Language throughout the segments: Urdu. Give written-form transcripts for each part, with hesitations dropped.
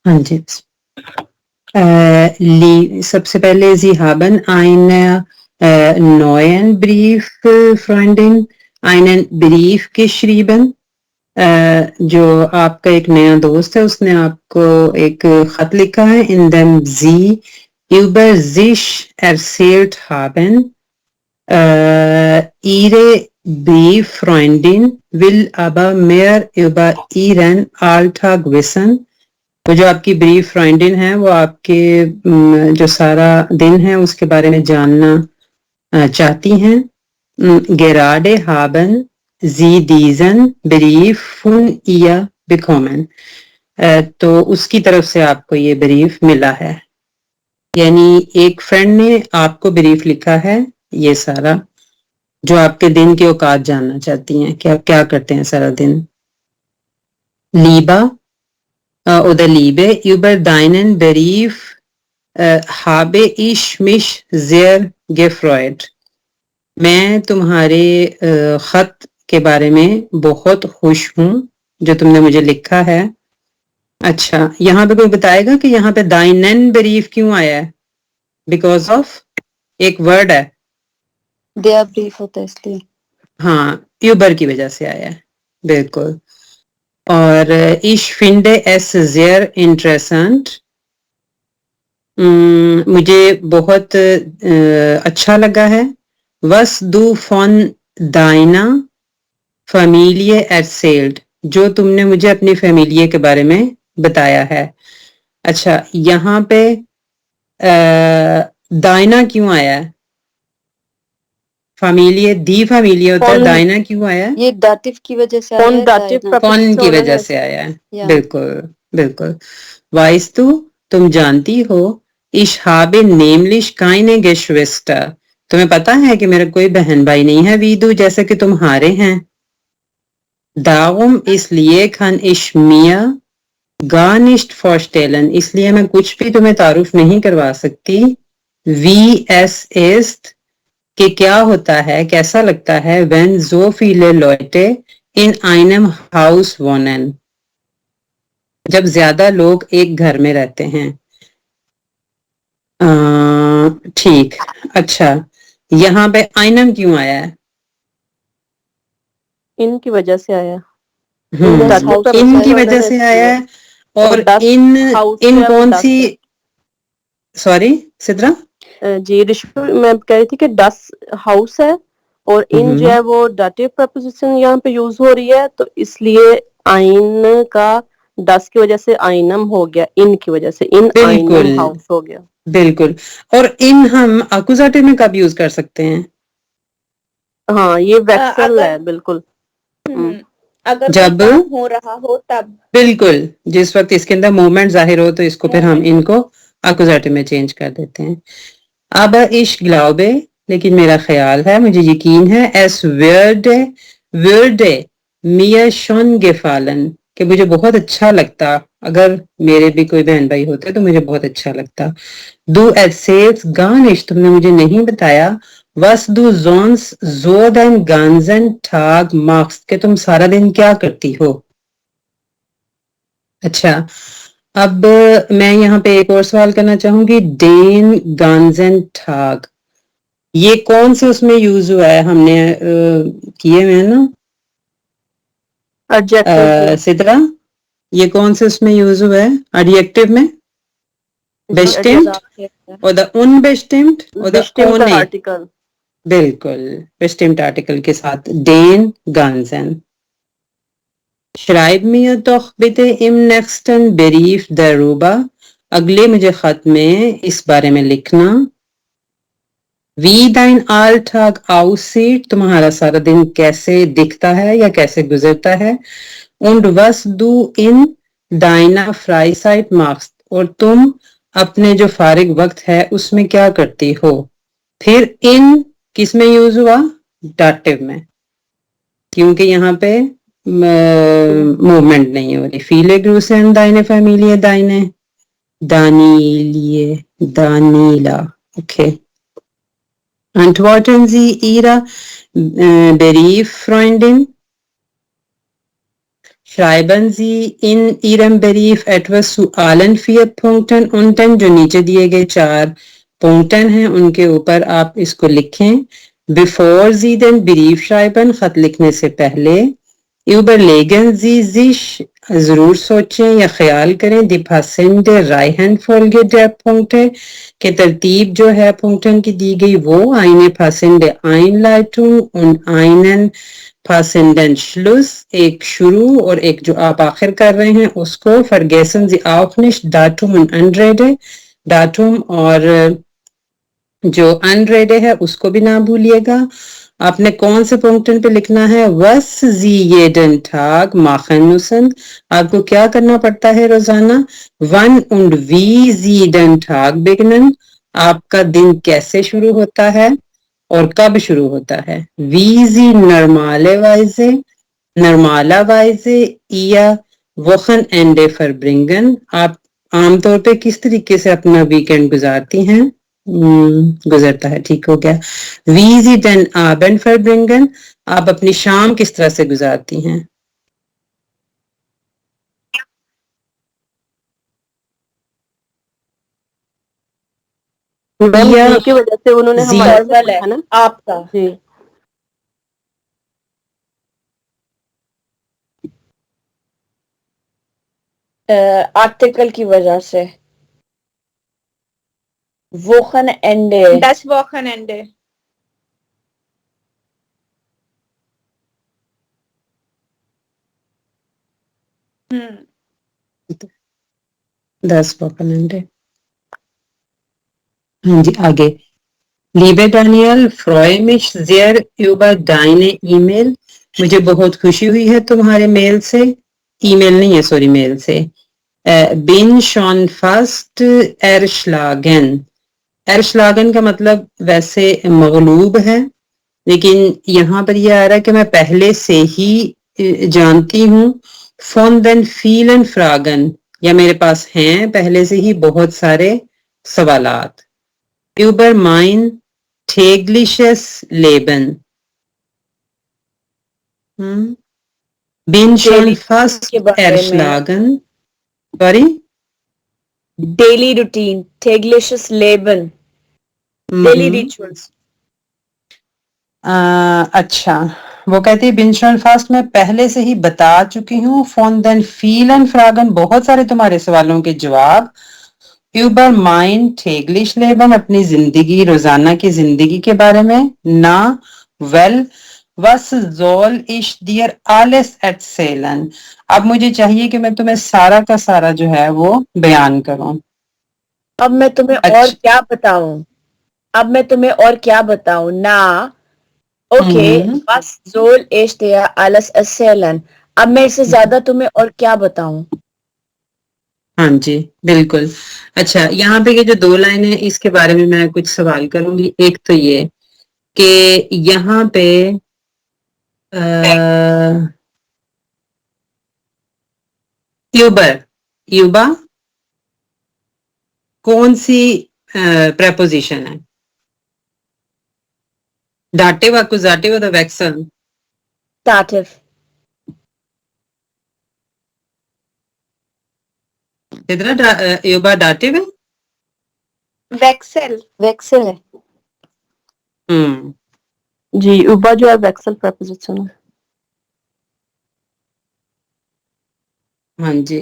ہاں جی. سب سے پہلے Sie haben eine neuen Brieffreundin, einen Brief geschrieben. جو آپ کا ایک نیا دوست ہے اس نے آپ کو ایک خط لکھا ہے. In dem Sie über sich erzählt haben. Ihre Brieffreundin will aber mehr über ihren Alltag wissen. وہ جو آپ کی بریف فرینڈن ہے وہ آپ کے جو سارا دن ہے اس کے بارے میں جاننا چاہتی ہیں. Gerade haben Sie diesen Brief von ihr bekommen. تو اس کی طرف سے آپ کو یہ بریف ملا ہے. یعنی ایک فرینڈ نے آپ کو بریف لکھا ہے یہ سارا جو آپ کے دن کے اوقات جاننا چاہتی ہیں کہ آپ کیا کرتے ہیں سارا دن. Lieber oder Liebe, über deinen Brief habe ich mich sehr gefreut. میں تمہارے خط کے بارے میں بہت خوش ہوں جو تم نے مجھے لکھا ہے. اچھا یہاں پہ کوئی بتائے گا کہ یہاں پہ deinen Brief کیوں آیا ہے؟ بیکاز آف ایک ورڈ ہے der Brief ہوتا ہے اس لیے. ہاں über کی وجہ سے آیا ہے. بالکل. اور ich finde es sehr interessant. مجھے بہت اچھا لگا ہے. was du von deiner Familie erzählt. جو تم نے مجھے اپنی فیملیے کے بارے میں بتایا ہے. اچھا یہاں پہ دائنا کیوں آیا ہے؟ فیملیے دی فیملیے ہوتا ہے. دائنا کیوں آیا ہے؟ یہ داتف کی وجہ سے آیا ہے. فون کی وجہ سے آیا ہے. Yeah. بالکل بالکل. weißt du تم جانتی ہو ich habe nämlich keine Geschwister. تمہیں پتا ہے کہ میرا کوئی بہن بھائی نہیں ہے. wie du جیسے کہ تمہارے ہیں. darum اس لیے kann ich mir gar nicht vorstellen. اس لیے میں کچھ بھی تمہیں تعارف نہیں کروا سکتی. wie es ist کہ کیا ہوتا ہے کیسا لگتا ہے. wenn so viele Leute in einem Haus wohnen. جب زیادہ لوگ ایک گھر میں رہتے ہیں. ٹھیک. اچھا یہاں پہ einem کیوں آیا ہے؟ ان کی وجہ سے آیا. ان کی وجہ سے آیا ہے. اور ان کون سی سوری سدرا جی رشو میں کہہ رہی تھی کہ ڈس ہاؤس ہے اور ان جو ہے وہ ڈاٹیو پرپوزیشن یہاں پہ یوز ہو رہی ہے تو اس لیے آئین کا ڈس کی وجہ سے آئینم ہو گیا. ان کی وجہ سے ان آئینم ہاؤس ہو گیا. بالکل. اور ان ہم اکوزیٹو میں کب یوز کر سکتے ہیں؟ ہاں یہ ویکسل ہے. بالکل اگر جب ہو رہا ہو تب. بالکل جس وقت اس کے اندر موومنٹ ظاہر ہو تو اس کو پھر ہم ان کو اکوزیٹو میں چینج کر دیتے ہیں. اب ich glaube لیکن میرا خیال ہے مجھے یقین ہے es würde mir schon gefallen کہ مجھے بہت اچھا لگتا اگر میرے بھی کوئی بہن بھائی ہوتے تو مجھے بہت اچھا لگتا. du erzählst gar nicht تم نے مجھے نہیں بتایا was du sonst so den ganzen Tag machst کہ تم سارا دن کیا کرتی ہو. اچھا اب میں یہاں پہ ایک اور سوال کرنا چاہوں گی. den ganzen Tag یہ کون سے اس میں یوز ہوا ہے؟ ہم نے کیے ہوئے نا سدرا یہ کون سے اس میں یوز ہوا ہے ایڈجیکٹو میں؟ bestimmt oder unbestimmt oder ohne. Article. بالکل bestimmt آرٹیکل کے ساتھ. den ganzen. schreib mir doch bitte im nächsten Brief darüber. اگلے مجھے خط میں اس بارے میں لکھنا. wie dein Alltag aussieht تمہارا سارا دن کیسے دکھتا ہے یا کیسے گزرتا ہے. und was du in deiner Freizeit machst اور تم اپنے جو فارغ وقت ہے اس میں کیا کرتی ہو. پھر ان کس میں یوز ہوا؟ ڈاٹیو میں کیونکہ یہاں پہ موومنٹ نہیں ہو رہی. viele Grüße an deine Familie deine Danilie Daniela. Okay. Antworten Sie Ihrer Brieffreundin. schreiben Sie in Ihrem Brief etwas zu allen 4 Punkten unten, جو نیچے دیے گئے 4 پونکٹن ہیں ان کے اوپر آپ اس کو لکھیں. Bevor Sie den Brief schreiben, خط لکھنے سے پہلے. Überlegen Sie sich, ضرور سوچیں یا خیال کریں, die passende Reihenfolge der Punkte, کہ ترتیب جو ہے پونکٹن کی دی گئی وہ eine passende Einleitung und einen passenden Schluss, ایک شروع اور ایک جو آپ آخر کر رہے ہیں اس کو. Vergessen Sie auch nicht Datum und Anrede, Datum اور جو Anrede ہے اس کو بھی نہ بھولیے گا. آپ نے کون سے پونکٹن پہ لکھنا ہے؟ Was Sie jeden Tag machen müssen, آپ کو کیا کرنا پڑتا ہے روزانہ. Wann und wie Sie den Tag beginnen, آپ کا دن کیسے شروع ہوتا ہے اور کب شروع ہوتا ہے. Wie Sie normalerweise ihr Wochenende verbringen, آپ عام طور پہ کس طریقے سے اپنا ویکینڈ گزارتی ہیں. گزرتا ہے، ٹھیک ہو گیا. Wie Sie den Abend verbringen, آپ اپنی شام کس طرح سے گزارتی ہیں. میم یا کی وجہ سے انہوں نے ہمارا فارمل ہے نا آپ کا. جی آرٹیکل کی وجہ سے Wochenende. Das Wochenende. ہوں 10 Wochenende. ہاں جی آگے. Liebe Daniel, freue mich sehr über deine E-Mail. مجھے بہت خوشی ہوئی ہے تمہارے میل سے. ای میل نہیں ہے، سوری، میل سے. Bin schon fast erschlagen. Erschlagen کا مطلب ویسے مغلوب ہے، لیکن یہاں پر یہ آ رہا ہے کہ میں پہلے سے ہی جانتی ہوں. Von den vielen Fragen، یا میرے پاس ہیں پہلے سے ہی بہت سارے سوالات. Über mein tägliches Leben. Bin schon Daily fast کے بارے میں. erschlagen. Sorry? Daily routine, tägliches Leben, daily rituals. اچھا، وہ کہتی ہے بن شون فاسٹ میں پہلے سے ہی بتا چکی ہوں. فون دین فیلن فراگن بہت سارے تمہارے سوالوں کے جواب. یوبر مائنڈ ٹھیگلش لیبن اپنی زندگی، روزانہ کی زندگی کے بارے میں. نہ well was soll ich dir alles erzählen. اب مجھے چاہیے کہ میں تمہیں سارا کا سارا جو ہے وہ بیان کروں. اب میں تمہیں اور کیا بتاؤں. نہ okay was soll ich dir alles erzählen. اب میں اس سے زیادہ تمہیں اور کیا بتاؤں. ہاں جی بالکل. اچھا، یہاں پہ یہ جو 2 لائنیں اس کے بارے میں میں کچھ سوال کروں گی. ایک تو یہ کہ یہاں پہ یوبا کون سی پریپوزیشن ہے؟ ڈاٹیو اکوزاٹیو دا ویکسل؟ Dative. ادھر یوبا ڈاٹیو ہے. ویکسل ویکسل ہے. جی اوبا جو ہے ویکسل پریپوزیشن ہے. ہاں جی.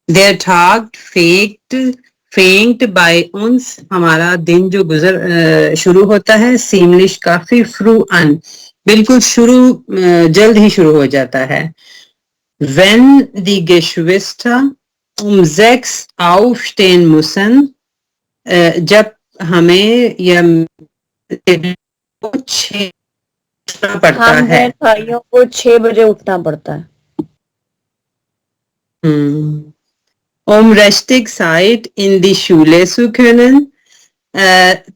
Der Tag fängt bei uns، ہمارا دن جو شروع ہوتا ہے ziemlich کافی früh an، بالکل جلد ہی شروع ہو جاتا ہے. Wenn die Geschwister um 6 aufstehen müssen، جب ہمیں یا 6 پڑتا ہے. بھائیوں کو 6 بجے اٹھنا پڑتا ہے. richtig Zeit in die Schule zu können،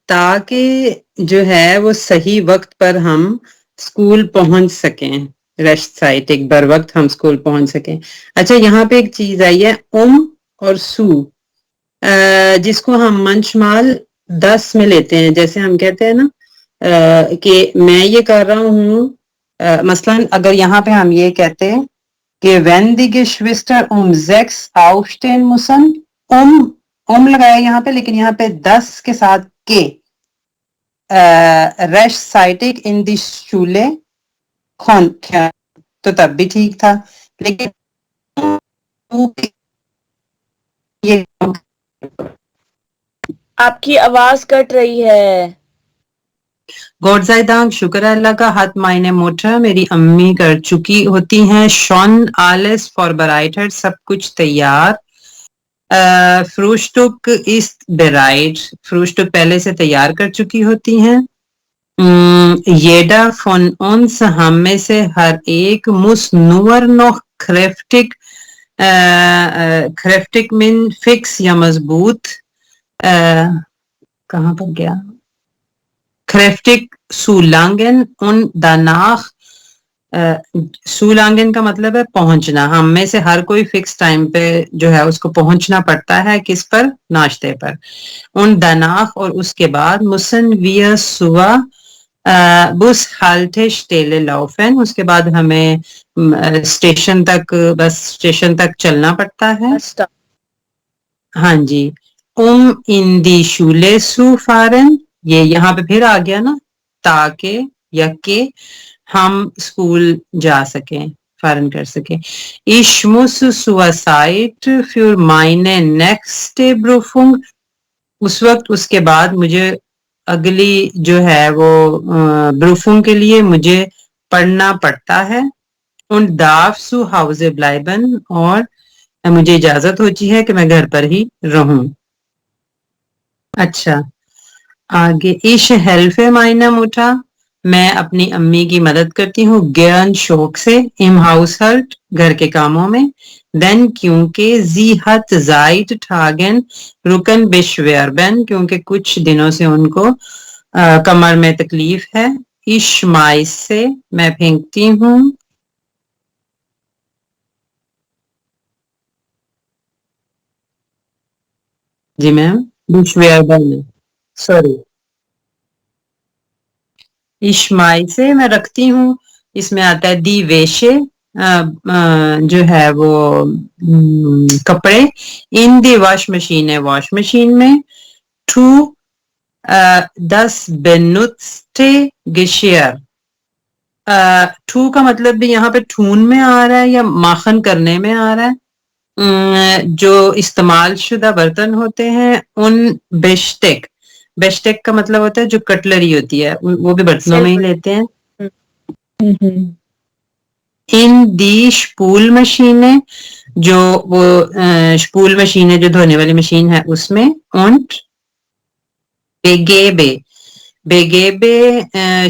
تاکہ جو ہے وہ صحیح وقت پر ہم اسکول پہنچ سکیں. ریسٹ سائٹ ایک بر وقت ہم اسکول پہنچ سکیں. اچھا، یہاں پہ ایک چیز آئی ہے اور سو، جس کو ہم منشمال 10 میں لیتے ہیں. جیسے ہم کہتے ہیں نا کہ میں یہ کر رہا ہوں مثلاً اگر یہاں پہ ہم یہ کہتے ہیں کہ wenn die Geschwister 6 aufstehen müssen, لگایا یہاں پہ، لیکن یہاں پہ 10 کے ساتھ کے rechtzeitig in die Schule kommen، تو تب بھی ٹھیک تھا، لیکن یہ آپ کی آواز کٹ رہی ہے. گوڈ sei Dank، شکر اللہ کا. hat meine Mutter، میری امی کر چکی ہوتی ہیں. schon alles vorbereitet، سب کچھ تیار. Frühstück ist bereit، Frühstück پہلے سے تیار کر چکی ہوتی ہیں. jeder von uns، ہم میں سے ہر ایک، muss nur noch kräftig، kräftig من fix یا مضبوط، کہاں پر گیا، kräftig zulangen und danach، سولانگن کا مطلب ہے پہنچنا. ہم میں سے ہر کوئی فکس ٹائم پہ جو ہے اس کو پہنچنا پڑتا ہے. کس پر؟ ناشتے پر. und danach، اور اس کے بعد، müssen wir zur Bushaltestelle laufen، اس کے بعد ہمیں اسٹیشن تک، بس اسٹیشن تک چلنا پڑتا ہے. ہاں جی. in die Schule zu fahren، یہ یہاں پہ پھر آ گیا نا، تاکہ یا کہ ہم اسکول جا سکیں، فارن کر سکیں. ich muss zurzeit für meine nächste Prüfung، اس وقت، اس کے بعد مجھے اگلی جو ہے وہ بروفنگ کے لیے مجھے پڑھنا پڑتا ہے. und darf zu Hause bleiben، اور مجھے اجازت ہوتی ہے کہ میں گھر پر ہی رہوں. اچھا آگے. ich helfe meiner Mutter، میں اپنی امی کی مدد کرتی ہوں. gern، شوق سے. im Haushalt، گھر کے کاموں میں. then، کیونکہ. sie hat seit Tagen Rückenbeschwerden، کیونکہ کچھ دنوں سے ان کو کمر میں تکلیف ہے. ich schmeiße، میں پھینکتی ہوں. جی میم. beschwerden، sorry. اشمائی سے میں رکھتی ہوں. اس میں آتا ہے دی ویشے، جو ہے وہ کپڑے. ان دی واش مشین ہے، واش مشین میں. ٹو das benutzte Geschirr، ٹو کا مطلب بھی یہاں پہ ٹھون میں آ رہا ہے یا ماخن کرنے میں آ رہا ہے. جو استعمال شدہ برتن ہوتے ہیں ان بیشٹیک، بیشٹیک کا مطلب ہوتا ہے جو کٹلری ہوتی ہے، وہ بھی برتنوں میں ہی لیتے ہیں. ان دی شپول مشینیں، جو وہ شپول مشین ہے جو دھونے والی مشین ہے اس میں. اونٹ بیگیبے، بیگیبے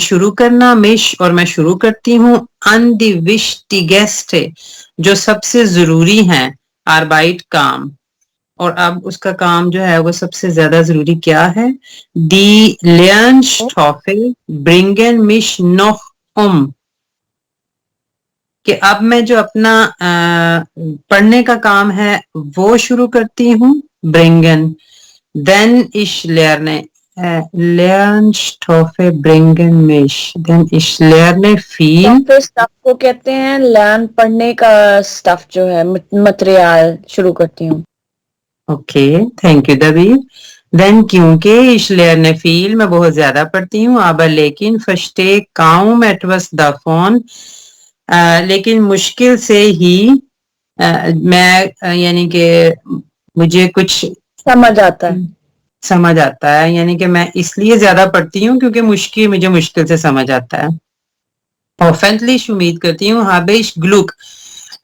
شروع کرنا. مش، اور میں شروع کرتی ہوں. ان دی وشٹیگیسٹ، جو سب سے ضروری ہیں. آربائٹ، کام. اور اب اس کا کام جو ہے وہ سب سے زیادہ ضروری کیا ہے. دی Lernstoffe bringen mich noch کہ اب میں جو اپنا پڑھنے کا کام ہے وہ شروع کرتی ہوں. برنگن. then ich lerne، Lernstoffe bringen mich، then ich lerne viel. Stuff کو کہتے ہیں لرن، پڑھنے کا اسٹف جو ہے مٹیریل شروع کرتی ہوں. Okay, thank you Dabeer. then کیونکہ ich lerne viel، میں بہت زیادہ پڑھتی ہوں. aber لیکن verstehe kaum etwas davon، لیکن مشکل سے ہی میں یعنی کہ مجھے کچھ سمجھ آتا ہے. سمجھ آتا ہے، یعنی کہ میں اس لیے زیادہ پڑھتی ہوں کیونکہ مجھے مشکل سے سمجھ آتا ہے. hoffentlich، امید کرتی ہوں. habe ich Glück،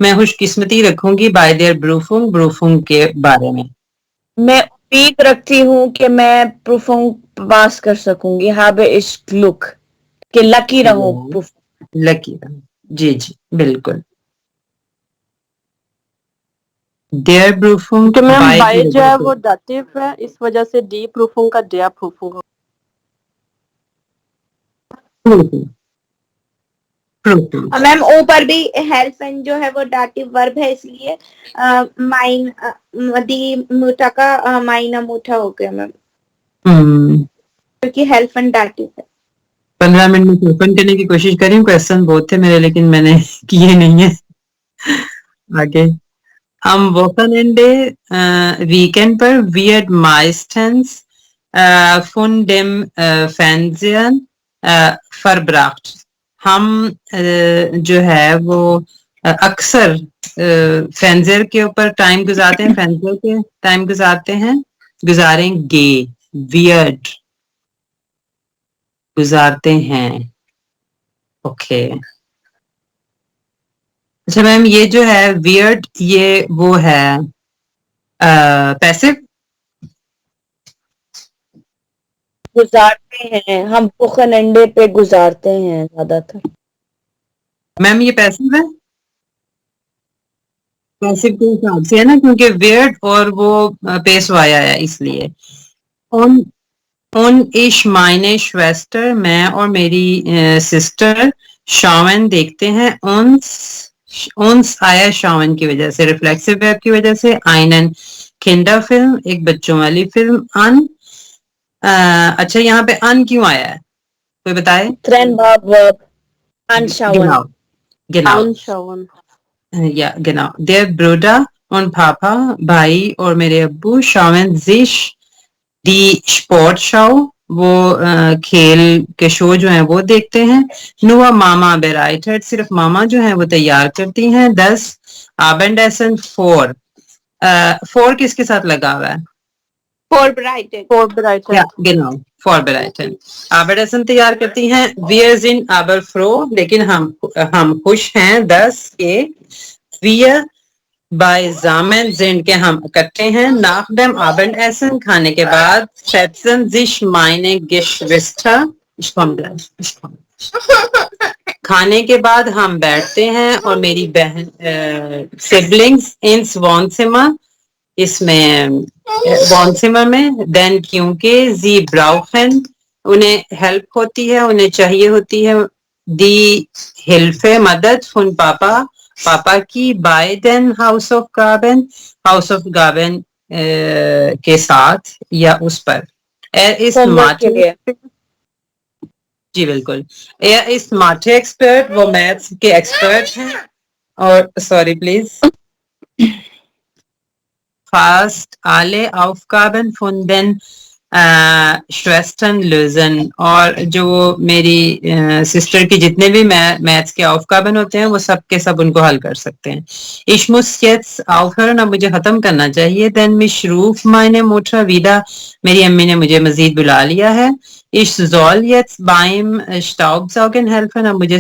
میں خوش قسمتی رکھوں گی. by their Berufung، Berufung کے بارے میں. میں امید رکھتی ہوں کہ میں پروفنگ پاس کر سکوں گی. habe ich Glück، کہ لکی رہوں. لکی رہوں، جی جی بالکل. their Berufung، کہ میم بائی جو ہے وہ ڈاٹیو ہے، اس وجہ سے ڈی پروفنگ کا ڈیا پروفنگ ہو. میم اوپر بھی ہیلپن جو ہے وہ ڈاٹیو ورب ہے، اس لیے مائن دی موٹا کا مائنا موٹا ہو گیا میم، کیونکہ ہیلپن ڈاٹیو ہے. 15 منٹ میں اوپن کرنے کی کوشش کریں. کوشچن بہت تھے میرے لیکن میں نے کیے نہیں ہیں. آگے am Wochenende Weekend per wird meistens von dem Fernsehen verbracht. ہم جو ہے وہ اکثر فینزر کے اوپر ٹائم گزارتے ہیں, فینزر کے ٹائم گزارتے ہیں, گزاریں گے, ویئرڈ گزارتے ہیں. اوکے اچھا میم, یہ جو ہے ویئرڈ یہ وہ ہے پیسو, گزارتے ہیں ہم ووکینڈے پہ گزارتے ہیں زیادہ تر. میم یہ پیسو ہے, پیسو کے حساب سے ہے نا, کیونکہ ویئرڈ اور وہ پیسو آیا ہے اس لیے. ان ich meine Schwester, میں اور میری سسٹر شاون دیکھتے ہیں. انس آیا شاون کی وجہ سے, ریفلیکسو ویب کی وجہ سے. آئنن کنڈر فلم, ایک بچوں والی فلم. ان اچھا یہاں پہ ان کیوں آیا ہے کوئی بتائے؟ ترین باب ورب anschauen. گناؤ anschauen. یا گناؤ. der Bruder und Papa, بھائی اور میرے ابو, schauen sich die Sportschau, وہ کھیل کے شو جو ہیں وہ دیکھتے ہیں. nur Mama bereitet, صرف ماما جو ہیں وہ تیار کرتی ہیں. 10 Abendessen vor, فور کس کے ساتھ لگا ہوا ہے؟ Vorbereitet. Vorbereitet. یا genau vorbereiten. Abendessen تیار کرتی ہیں. wir sind aber froh, لیکن ہم خوش ہیں. 10 کے wir beisammen sind کے ہم اکٹھے ہیں. nach dem Abendessen, کھانے کے بعد. setzen sich meine Geschwister, کھانے کے بعد ہم بیٹھتے ہیں اور میری بہن siblings ins Wohnzimmer, اس میں وانسیمر میں. دین کیونکہ زی براؤخن, انہیں ہیلپ ہوتی ہے, انہیں چاہیے ہوتی ہے. دی ہیلف, مدد. فن پاپا, پاپا کی. بائی دین ہاؤس آف گابن, ہاؤس آف گابن کے ساتھ یا اس پر. اس ہوم ورک کے لیے. جی بالکل. اس ماٹھے ایکسپرٹ, وہ میتھس کے ایکسپرٹ ہیں. اور sorry please, fast alle Aufgaben von den Schwestern lösen, اور جو میری سسٹر کی جتنے بھی میتھس کے aufgaben ہوتے ہیں وہ سب کے سب ان کو حل کر سکتے ہیں. ich muss jetzt aufhören, اب مجھے ختم کرنا چاہیے. then mich ruft meine Mutter wieder, میری امی نے مجھے مزید بلا لیا ہے. ich soll jetzt beim Staubsaugen helfen, اب مجھے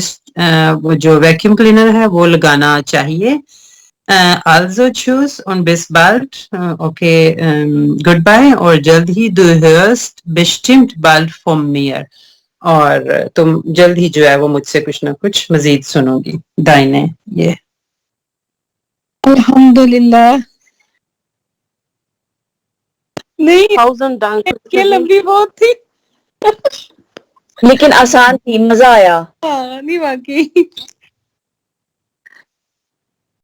وہ جو ویکیوم کلینر ہے وہ لگانا چاہیے. also tschüss und bis bald, okay, goodbye, اور جلد ہی du hörst bestimmt bald von mir, اور تم جلد ہی جو ہے وہ مجھ سے کچھ نہ کچھ مزید سنو گی. دائنے یہ الحمدللہ. نہیں 1000 Dank. یہ لمبی بہت تھی. لیکن آسان تھی, مزہ آیا. نہیں واقعی